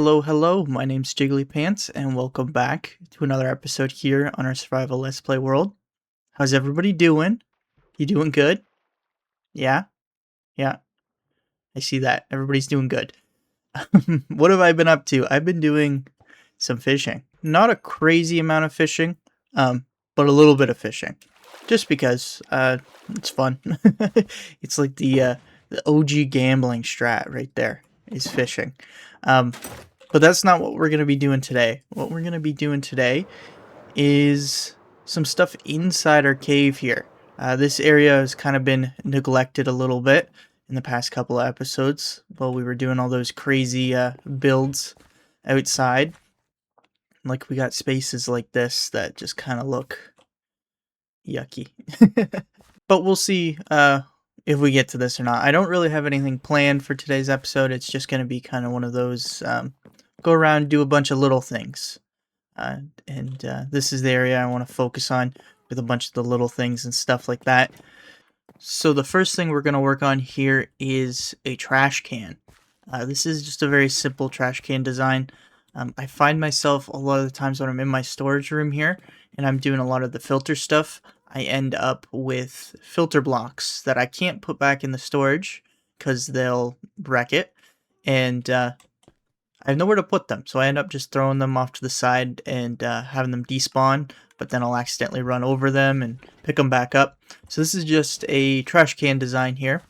Hello, hello, my name's Jiggly Pants, and welcome back to another episode here on our Survival Let's Play world. How's everybody doing? You doing good? Yeah? Yeah, I see that. Everybody's doing good. What have I been up to? I've been doing some fishing. Not a crazy amount of fishing, but a little bit of fishing. Just because, it's fun. It's like the OG gambling strat right there, is fishing. But that's not what we're going to be doing today. What we're going to be doing today is some stuff inside our cave here. This area has kind of been neglected a little bit in the past couple of episodes while we were doing all those crazy builds outside. Like, we got spaces like this that just kind of look yucky. But we'll see if we get to this or not. I don't really have anything planned for today's episode. It's just going to be kind of one of those go around, do a bunch of little things. And this is the area I want to focus on with a bunch of the little things and stuff like that. So the first thing we're going to work on here is a trash can. This is just a very simple trash can design. I find myself a lot of the times when I'm in my storage room here and I'm doing a lot of the filter stuff, I end up with filter blocks that I can't put back in the storage because they'll wreck it. And I have nowhere to put them, so I end up just throwing them off to the side and having them despawn, but then I'll accidentally run over them and pick them back up. So this is just a trash can design here.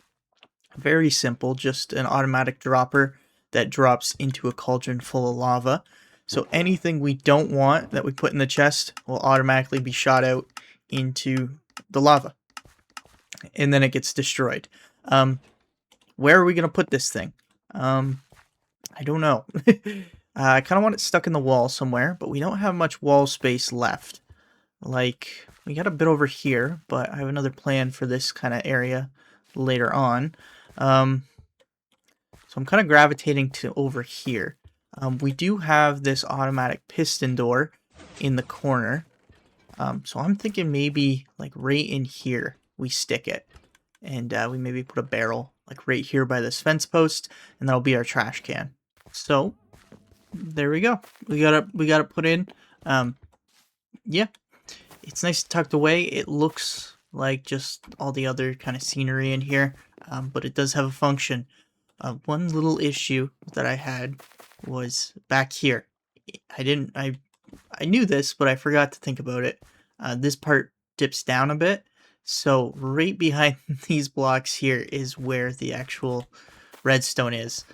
Very simple, just an automatic dropper that drops into a cauldron full of lava. So anything we don't want that we put in the chest will automatically be shot out into the lava. And then it gets destroyed. Where are we going to put this thing? I don't know. I kind of want it stuck in the wall somewhere, but we don't have much wall space left. Like, we got a bit over here, but I have another plan for this kind of area later on. So I'm kind of gravitating to over here. We do have this automatic piston door in the corner. So I'm thinking maybe like right in here we stick it. And we maybe put a barrel like right here by this fence post, and that'll be our trash can. So there we go. We got it put in. Yeah, it's nice tucked away. It looks like just all the other kind of scenery in here, but it does have a function. One little issue that I had was back here. I knew this, but I forgot to think about it. This part dips down a bit, so right behind these blocks here is where the actual redstone is.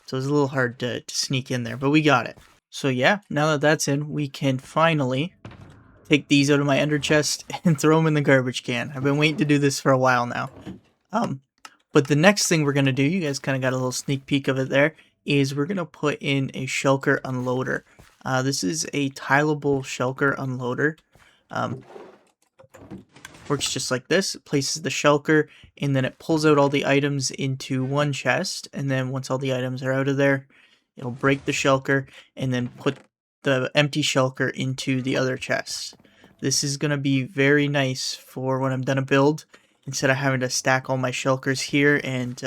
So it's a little hard to sneak in there, but we got it. So yeah, now that that's in, we can finally take these out of my ender chest and throw them in the garbage can. I've been waiting to do this for a while now. But the next thing we're going to do, you guys kind of got a little sneak peek of it there, is we're going to put in a shulker unloader. This is a tileable shulker unloader. Works just like this. It places the shulker, and then it pulls out all the items into one chest, and then once all the items are out of there, it'll break the shulker, and then put the empty shulker into the other chest. This is going to be very nice for when I'm done a build. Instead of having to stack all my shulkers here and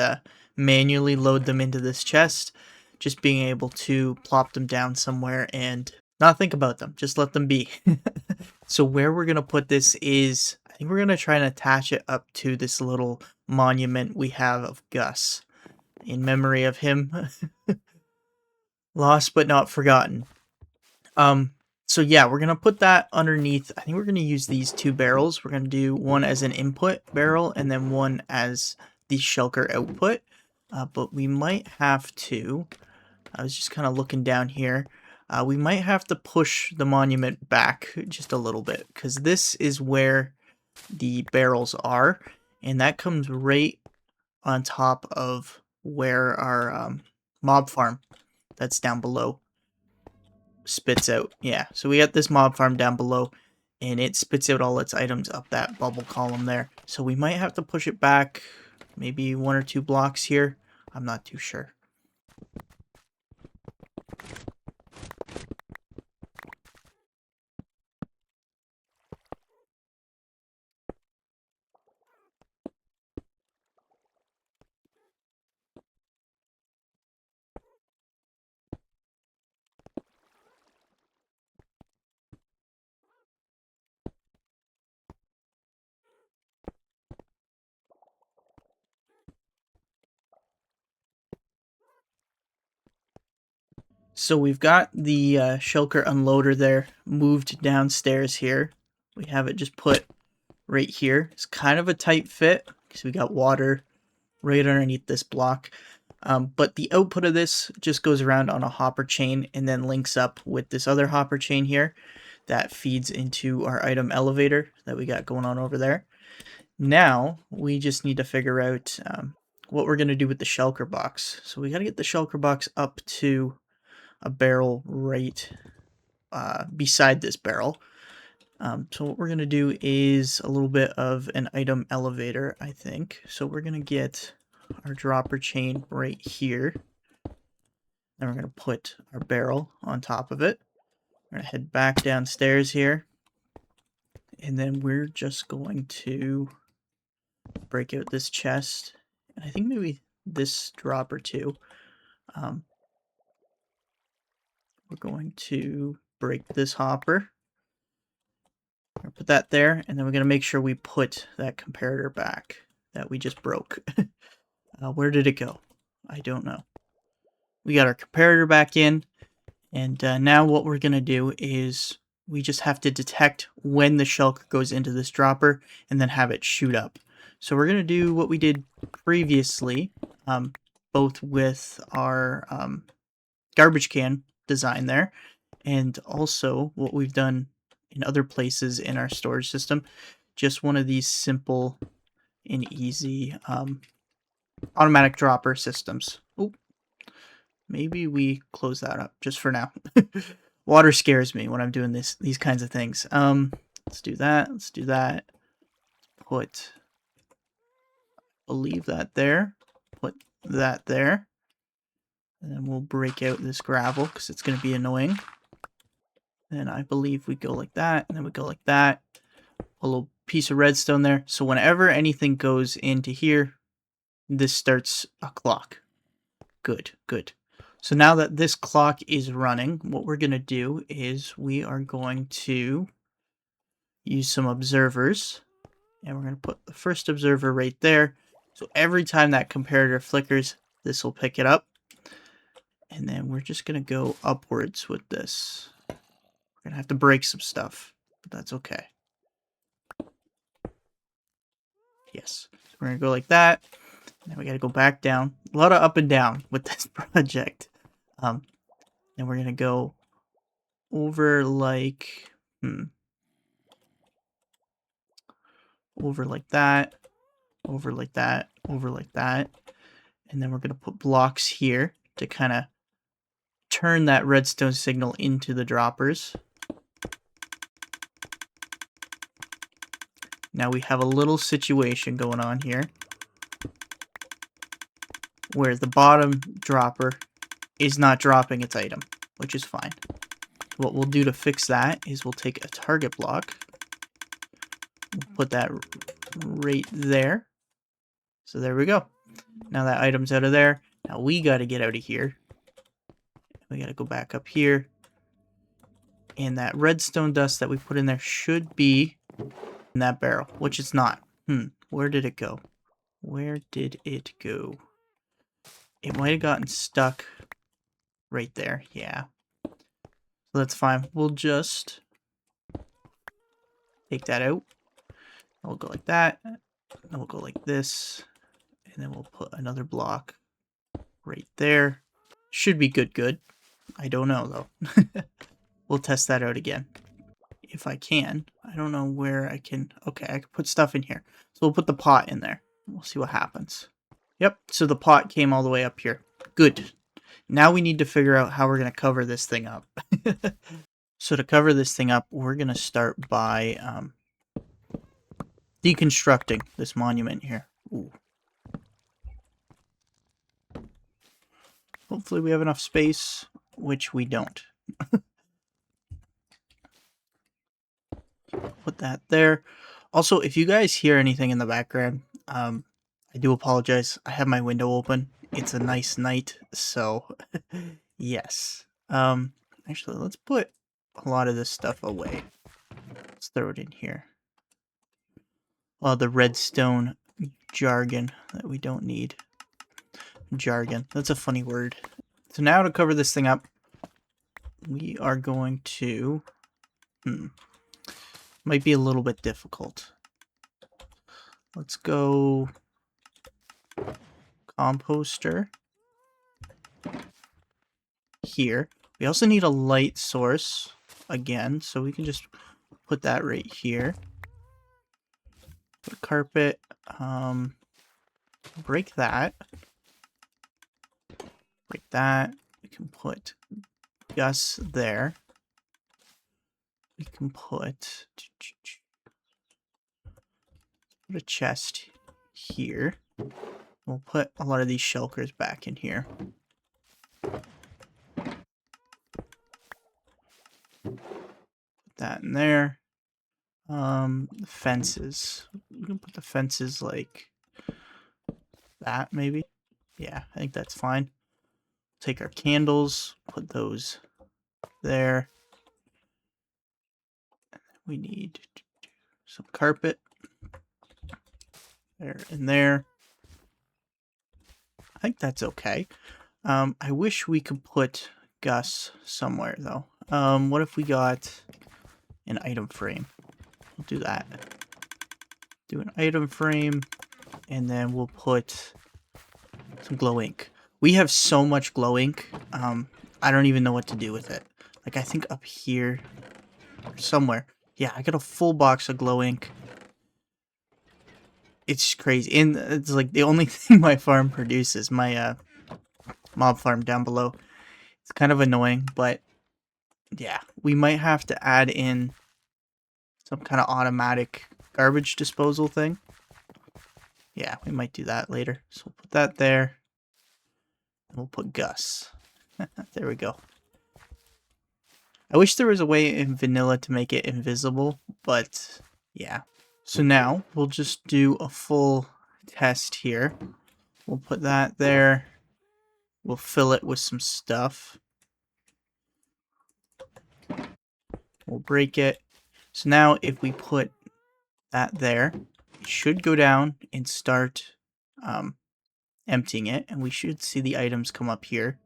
manually load them into this chest, just being able to plop them down somewhere and not think about them, just let them be. So where we're going to put this is, I think we're going to try and attach it up to this little monument we have of Gus, in memory of him. Lost but not forgotten. So yeah, we're going to put that underneath. I think we're going to use these two barrels. We're going to do one as an input barrel and then one as the shulker output. But we might have to, I was just kind of looking down here, we might have to push the monument back just a little bit, because this is where the barrels are, and that comes right on top of where our mob farm that's down below spits out. Yeah, so we got this mob farm down below, and it spits out all its items up that bubble column there. So we might have to push it back maybe 1 or 2 blocks here. I'm not too sure. So we've got the shulker unloader there moved downstairs here. We have it just put right here. It's kind of a tight fit because we got water right underneath this block. But the output of this just goes around on a hopper chain and then links up with this other hopper chain here that feeds into our item elevator that we got going on over there. Now we just need to figure out what we're going to do with the shulker box. So we got to get the shulker box up to a barrel right beside this barrel. So what we're going to do is a little bit of an item elevator, I think. So we're going to get our dropper chain right here. Then we're going to put our barrel on top of it. We're going to head back downstairs here. And then we're just going to break out this chest. And I think maybe this dropper too. We're going to break this hopper. We're gonna put that there, and then we're going to make sure we put that comparator back that we just broke. Where did it go? I don't know. We got our comparator back in, and now what we're going to do is we just have to detect when the shulker goes into this dropper and then have it shoot up. So we're going to do what we did previously, both with our garbage can design there, and also what we've done in other places in our storage system. Just one of these simple and easy automatic dropper systems. Oh, maybe we close that up just for now. Water scares me when I'm doing these kinds of things. Let's do that. Let's do that. We'll leave that there. Put that there. And then we'll break out this gravel because it's going to be annoying. And I believe we go like that, and then we go like that. A little piece of redstone there. So whenever anything goes into here, this starts a clock. Good, good. So now that this clock is running, what we're going to do is we are going to use some observers. And we're going to put the first observer right there. So every time that comparator flickers, this will pick it up. And then we're just going to go upwards with this. We're going to have to break some stuff, but that's okay. Yes. So we're going to go like that. And then we got to go back down. A lot of up and down with this project. Then we're going to go over like... over like that. Over like that. Over like that. And then we're going to put blocks here to kind of turn that redstone signal into the droppers. Now we have a little situation going on here where the bottom dropper is not dropping its item, which is fine. What we'll do to fix that is we'll take a target block, we'll put that right there. So there we go. Now that item's out of there. Now we got to get out of here. We got to go back up here. And that redstone dust that we put in there should be in that barrel, which it's not. Where did it go? Where did it go? It might have gotten stuck right there. Yeah. So that's fine. We'll just take that out. We'll go like that. Then we'll go like this. And then we'll put another block right there. Should be good. I don't know, though. We'll test that out again. If I can. I don't know where I can... Okay, I can put stuff in here. So we'll put the pot in there. We'll see what happens. Yep, so the pot came all the way up here. Good. Now we need to figure out how we're going to cover this thing up. So to cover this thing up, we're going to start by deconstructing this monument here. Ooh. Hopefully we have enough space, which we don't. Put that there. Also, if you guys hear anything in the background, I do apologize. I have my window open. It's a nice night, so yes. Actually, let's put a lot of this stuff away. Let's throw it in here. Well, the redstone jargon that we don't need. Jargon. That's a funny word. So now to cover this thing up, we are going to... Might be a little bit difficult. Let's go composter here. We also need a light source again, so we can just put that right here. Put a carpet, break that. Break that. We can put Gus there. We can put a chest here. We'll put a lot of these shulkers back in here. Put that in there. The fences. We can put the fences like that, maybe. Yeah, I think that's fine. Take our candles, put those there. We need some carpet. There and there. I think that's okay. I wish we could put Gus somewhere, though. What if we got an item frame? We'll do that. Do an item frame, and then we'll put some glow ink. We have so much glow ink, I don't even know what to do with it. Like, I think up here, or somewhere. Yeah, I got a full box of glow ink. It's crazy. And it's like the only thing my farm produces, my mob farm down below. It's kind of annoying, but yeah, we might have to add in some kind of automatic garbage disposal thing. Yeah, we might do that later. So we'll put that there. And we'll put Gus. There we go. I wish there was a way in vanilla to make it invisible, but yeah. So now we'll just do a full test here. We'll put that there. We'll fill it with some stuff. We'll break it. So now if we put that there, it should go down and start emptying it, and we should see the items come up here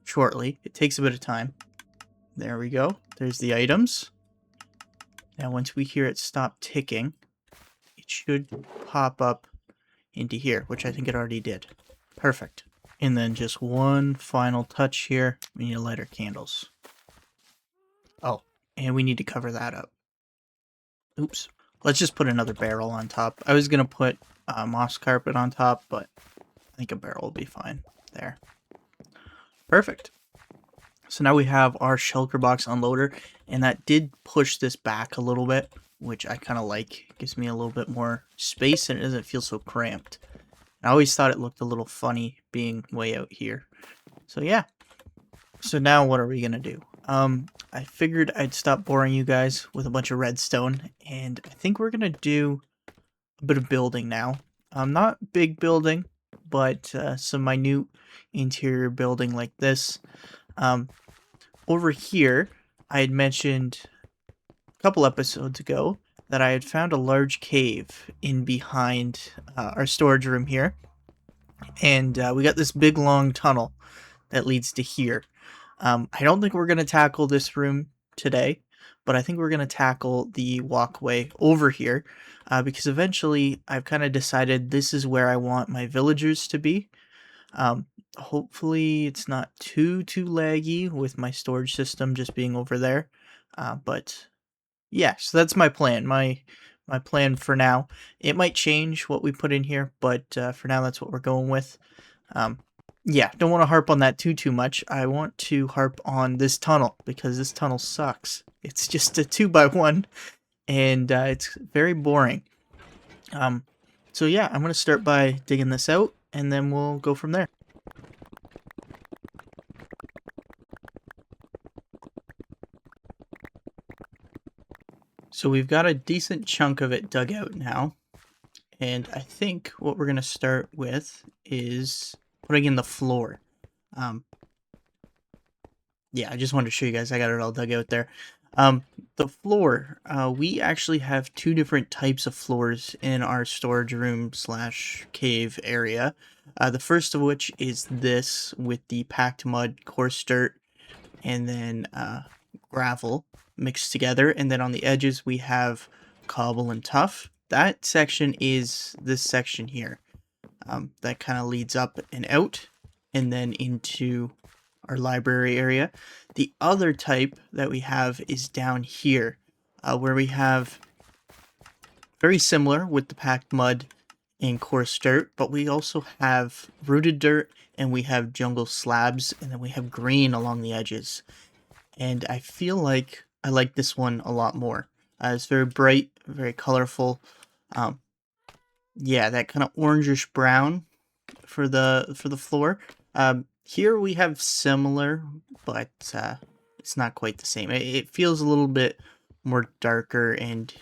shortly. It takes a bit of time. There we go. There's the items. Now once we hear it stop ticking, it should pop up into here, which I think it already did. Perfect. And then just one final touch here. We need to light our candles. Oh, and we need to cover that up. Oops. Let's just put another barrel on top. I was going to put moss carpet on top, but I think a barrel will be fine. There. Perfect. So now we have our shulker box unloader, and that did push this back a little bit, which I kind of like. It gives me a little bit more space, and it doesn't feel so cramped. I always thought it looked a little funny being way out here. So yeah. So now what are we going to do? I figured I'd stop boring you guys with a bunch of redstone, and I think we're going to do a bit of building now. Not big building, but some minute interior building like this. Over here, I had mentioned a couple episodes ago that I had found a large cave in behind our storage room here. And we got this big long tunnel that leads to here. I don't think we're going to tackle this room today, but I think we're going to tackle the walkway over here because eventually I've kind of decided this is where I want my villagers to be. Hopefully it's not too laggy with my storage system just being over there. But yeah, so that's my plan. My plan for now. It might change what we put in here, but for now that's what we're going with. Yeah, don't want to harp on that too much. I want to harp on this tunnel because this tunnel sucks. It's just a 2x1 and it's very boring. So yeah, I'm going to start by digging this out and then we'll go from there. So we've got a decent chunk of it dug out now. And I think what we're going to start with is putting in the floor. Yeah, I just wanted to show you guys. I got it all dug out there. The floor, we actually have two different types of floors in our storage room / cave area. The first of which is this with the packed mud, coarse dirt, and then gravel mixed together. And then on the edges, we have cobble and tuff. That section is this section here. That kind of leads up and out and then into our library area. The other type that we have is down here, where we have very similar with the packed mud and coarse dirt, but we also have rooted dirt and we have jungle slabs and then we have green along the edges. And I feel like I like this one a lot more. It's very bright, very colorful. Um, yeah, that kind of orangish brown for the floor. Here we have similar, but it's not quite the same. It feels a little bit more darker and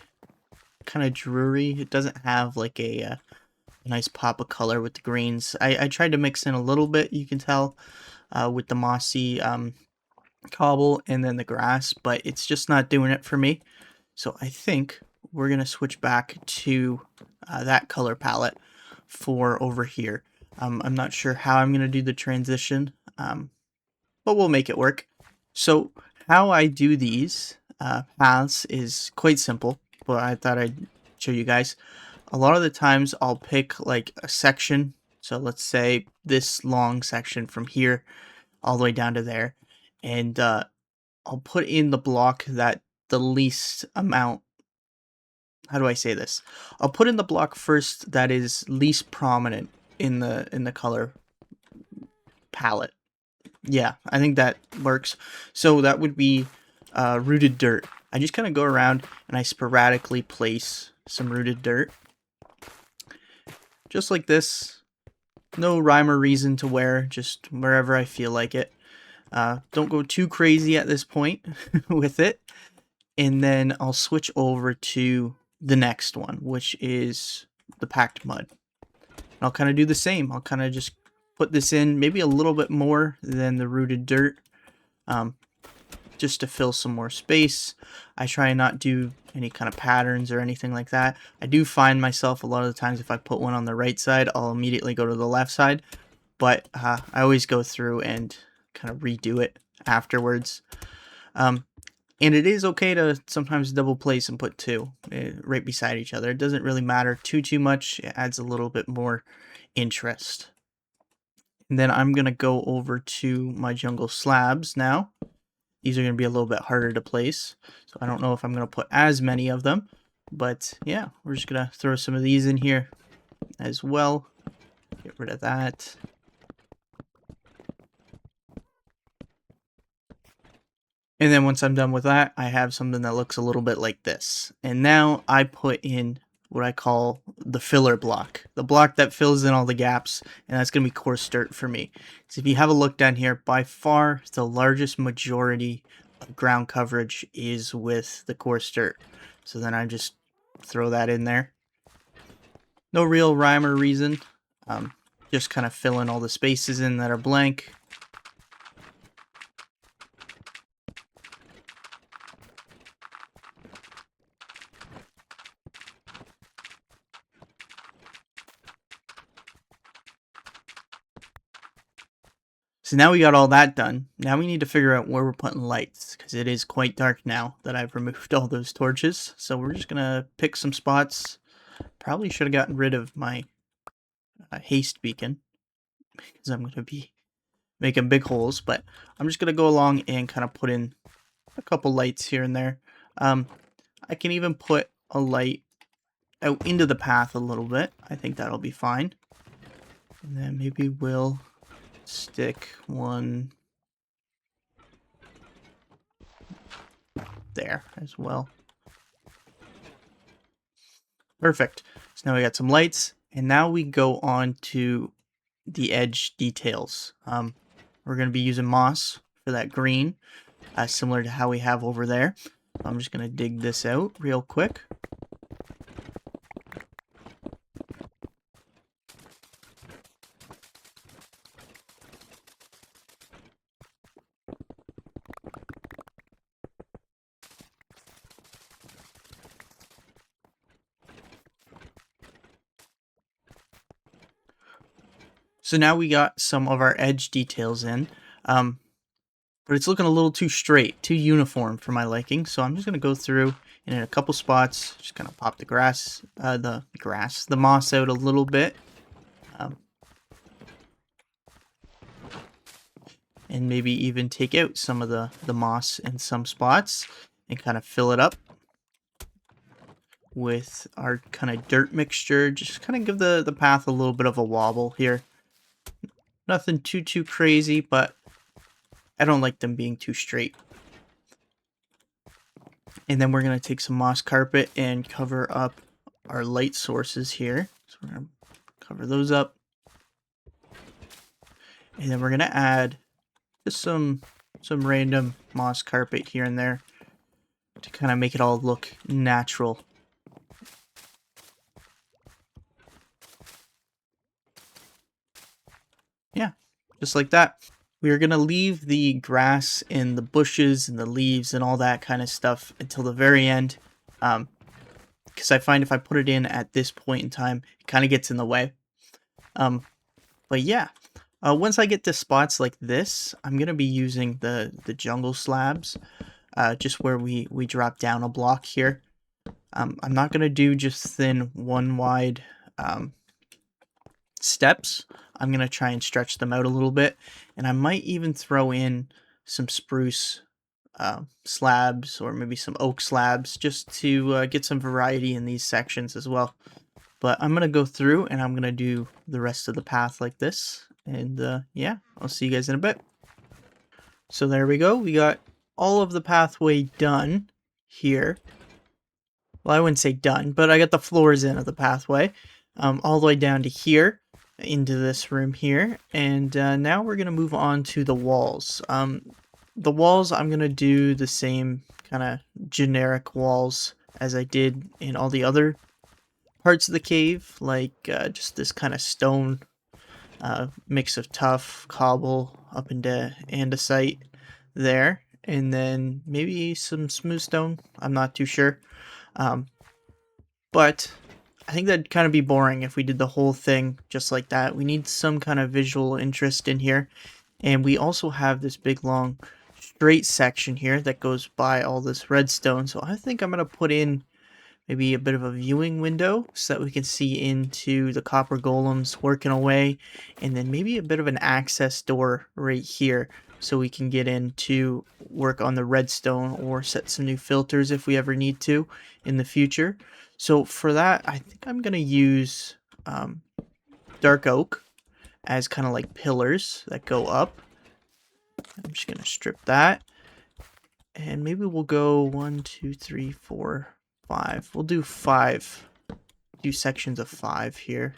kind of dreary. It doesn't have like a nice pop of color with the greens. I tried to mix in a little bit, you can tell, with the mossy cobble and then the grass, but it's just not doing it for me. So I think we're going to switch back to that color palette for over here. I'm not sure how I'm going to do the transition, but we'll make it work. So how I do these paths is quite simple, but I thought I'd show you guys. A lot of the times I'll pick like a section. So let's say this long section from here all the way down to there. And I'll put in the block that the least amount. How do I say this? I'll put in the block first that is least prominent in the color palette. Yeah, I think that works. So that would be rooted dirt. I just kind of go around and I sporadically place some rooted dirt. Just like this. No rhyme or reason to where, just wherever I feel like it. Don't go too crazy at this point with it. And then I'll switch over to the next one, which is the packed mud. I'll kind of do the same. I'll kind of just put this in maybe a little bit more than the rooted dirt, just to fill some more space. I try and not do any kind of patterns or anything like that. I do find myself a lot of the times if I put one on the right side, I'll immediately go to the left side, but I always go through and kind of redo it afterwards. And it is okay to sometimes double place and put two right beside each other. It doesn't really matter too much. It adds a little bit more interest. And then I'm going to go over to my jungle slabs now. These are going to be a little bit harder to place. So I don't know if I'm going to put as many of them. But yeah, we're just going to throw some of these in here as well. Get rid of that. And then once I'm done with that, I have something that looks a little bit like this. And now I put in what I call the filler block. The block that fills in all the gaps, and that's going to be coarse dirt for me. So if you have a look down here, by far the largest majority of ground coverage is with the coarse dirt. So then I just throw that in there. No real rhyme or reason. Just kind of fill in all the spaces in that are blank. So now we got all that done. Now we need to figure out where we're putting lights, because it is quite dark now that I've removed all those torches. So we're just going to pick some spots. Probably should have gotten rid of my haste beacon, because I'm going to be making big holes. But I'm just going to go along and kind of put in a couple lights here and there. I can even put a light out into the path a little bit. I think that'll be fine. And then maybe we'll stick one there as well. Perfect. So now we got some lights, and now we go on to the edge details. We're going to be using moss for that green, similar to how we have over there. I'm just going to dig this out real quick. So now we got some of our edge details in. but it's looking a little too straight, too uniform for my liking. So I'm just going to go through and in a couple spots, just kind of pop the the moss out a little bit. Um, and maybe even take out some of the moss in some spots and kind of fill it up with our kind of dirt mixture. Just kind of give the path a little bit of a wobble here. Nothing too crazy, but I don't like them being too straight. And then we're going to take some moss carpet and cover up our light sources here. So we're going to cover those up. And then we're going to add just some random moss carpet here and there to kind of make it all look natural. Yeah, just like that. We are going to leave the grass and the bushes and the leaves and all that kind of stuff until the very end. Because I find if I put it in at this point in time, it kind of gets in the way. But yeah, once I get to spots like this, I'm going to be using the jungle slabs, just where we drop down a block here. I'm not going to do just thin one wide steps. I'm going to try and stretch them out a little bit, and I might even throw in some spruce slabs or maybe some oak slabs just to get some variety in these sections as well. But I'm going to go through and I'm going to do the rest of the path like this. And yeah, I'll see you guys in a bit. So there we go. We got all of the pathway done here. Well, I wouldn't say done, but I got the floors in of the pathway all the way down to here into this room here. And now we're going to move on to the walls. The walls, I'm going to do the same kind of generic walls as I did in all the other parts of the cave, like just this kind of stone mix of tough, cobble, up into andesite there, and then maybe some smooth stone. I'm not too sure. But I think that'd kind of be boring if we did the whole thing just like that. We need some kind of visual interest in here. And we also have this big long straight section here that goes by all this redstone. So I think I'm going to put in maybe a bit of a viewing window so that we can see into the copper golems working away, and then maybe a bit of an access door right here so we can get in to work on the redstone or set some new filters if we ever need to in the future. So for that, I think I'm going to use dark oak as kind of like pillars that go up. I'm just going to strip that. And maybe we'll go 1, 2, 3, 4, 5. We'll do 5. Do sections of 5 here.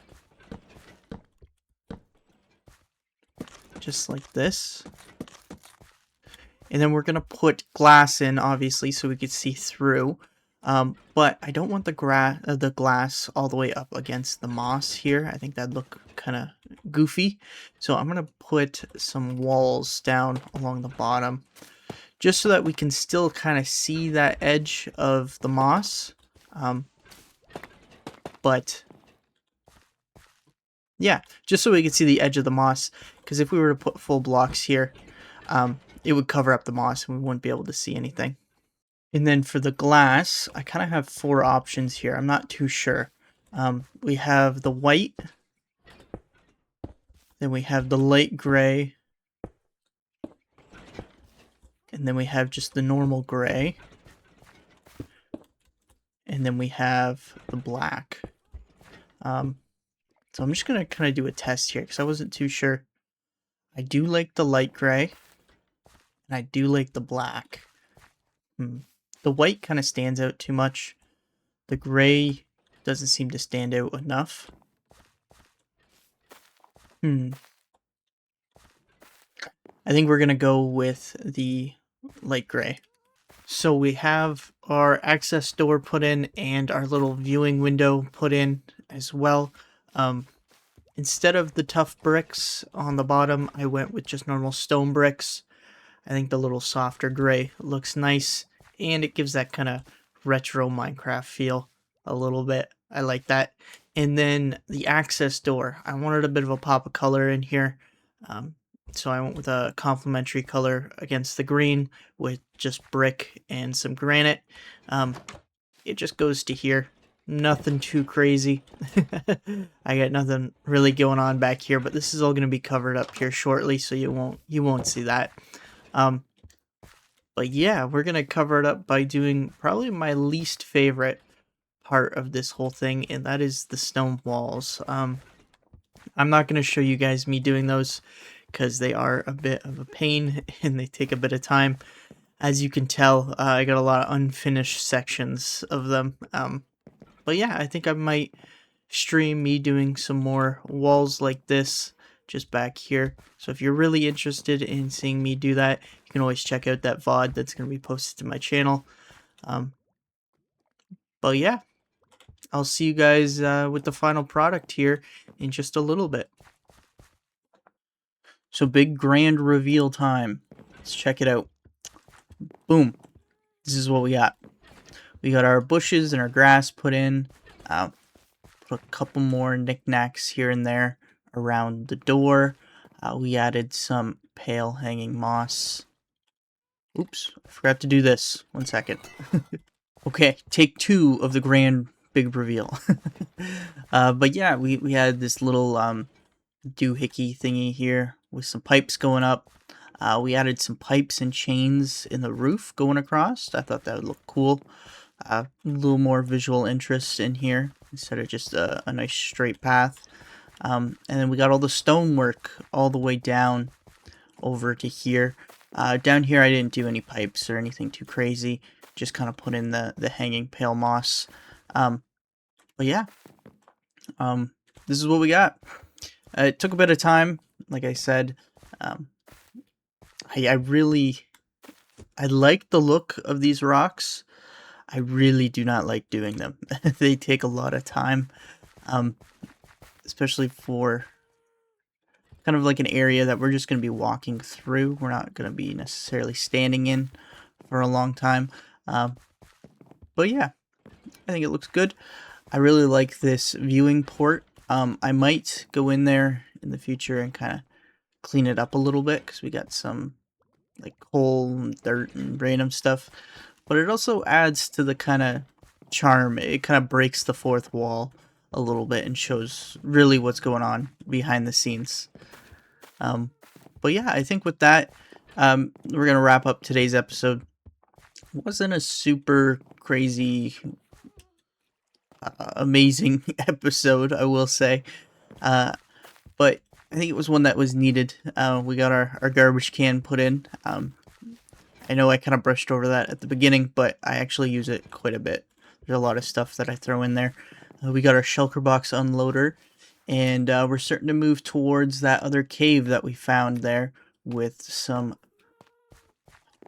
Just like this. And then we're going to put glass in, obviously, so we could see through. But I don't want the glass all the way up against the moss here. I think that'd look kind of goofy. So I'm going to put some walls down along the bottom, just so that we can still kind of see that edge of the moss. But yeah, just so we can see the edge of the moss, because if we were to put full blocks here, it would cover up the moss and we wouldn't be able to see anything. And then for the glass, I kind of have 4 options here. I'm not too sure. We have the white, then we have the light gray, and then we have just the normal gray, and then we have the black. So I'm just going to kind of do a test here because I wasn't too sure. I do like the light gray, and I do like the black. The white kind of stands out too much. The gray doesn't seem to stand out enough. I think we're going to go with the light gray. So we have our access door put in and our little viewing window put in as well. Instead of the tough bricks on the bottom, I went with just normal stone bricks. I think the little softer gray looks nice, and it gives that kind of retro Minecraft feel a little bit. I like that. And then the access door, I wanted a bit of a pop of color in here. So I went with a complementary color against the green with just brick and some granite. It just goes to here. Nothing too crazy. I got nothing really going on back here, but this is all going to be covered up here shortly, so you won't see that. But yeah, we're going to cover it up by doing probably my least favorite part of this whole thing, and that is the stone walls. I'm not going to show you guys me doing those because they are a bit of a pain and they take a bit of time. As you can tell, I got a lot of unfinished sections of them. But yeah, I think I might stream me doing some more walls like this just back here. So if you're really interested in seeing me do that, you can always check out that VOD that's going to be posted to my channel. But yeah, I'll see you guys with the final product here in just a little bit. So big grand reveal time. Let's check it out. Boom. This is what we got. We got our bushes and our grass put in. Put a couple more knickknacks here and there around the door. We added some pale hanging moss. Oops, I forgot to do this. 1 second. Okay, take 2 of the grand big reveal. But yeah, we had this little doohickey thingy here with some pipes going up. We added some pipes and chains in the roof going across. I thought that would look cool. A little more visual interest in here instead of just a nice straight path. And then we got all the stonework all the way down over to here. Down here I didn't do any pipes or anything too crazy. Just kind of put in the hanging pale moss. But yeah, this is what we got. It took a bit of time, like I said. I like the look of these rocks. I really do not like doing them. They take a lot of time, especially for kind of like an area that we're just going to be walking through. We're not going to be necessarily standing in for a long time. But yeah, I think it looks good. I really like this viewing port. I might go in there in the future and kind of clean it up a little bit because we got some like coal and dirt and random stuff. But it also adds to the kind of charm. It kind of breaks the fourth wall a little bit and shows really what's going on behind the scenes. But yeah, I think with that, we're going to wrap up today's episode. It wasn't a super crazy, amazing episode, I will say. But I think it was one that was needed. We got our garbage can put in. I know I kind of brushed over that at the beginning, but I actually use it quite a bit. There's a lot of stuff that I throw in there. We got our shulker box unloader, and we're starting to move towards that other cave that we found there with some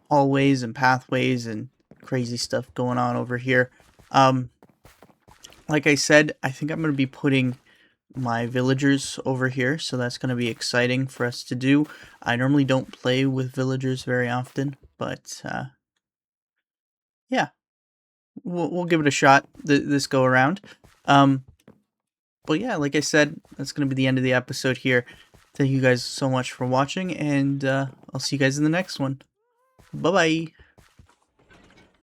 hallways and pathways and crazy stuff going on over here. Like I said, I think I'm going to be putting my villagers over here, so that's going to be exciting for us to do. I normally don't play with villagers very often, but yeah, we'll give it a shot this go around. But yeah, like I said, that's going to be the end of the episode here. Thank you guys so much for watching, and I'll see you guys in the next one. Bye bye.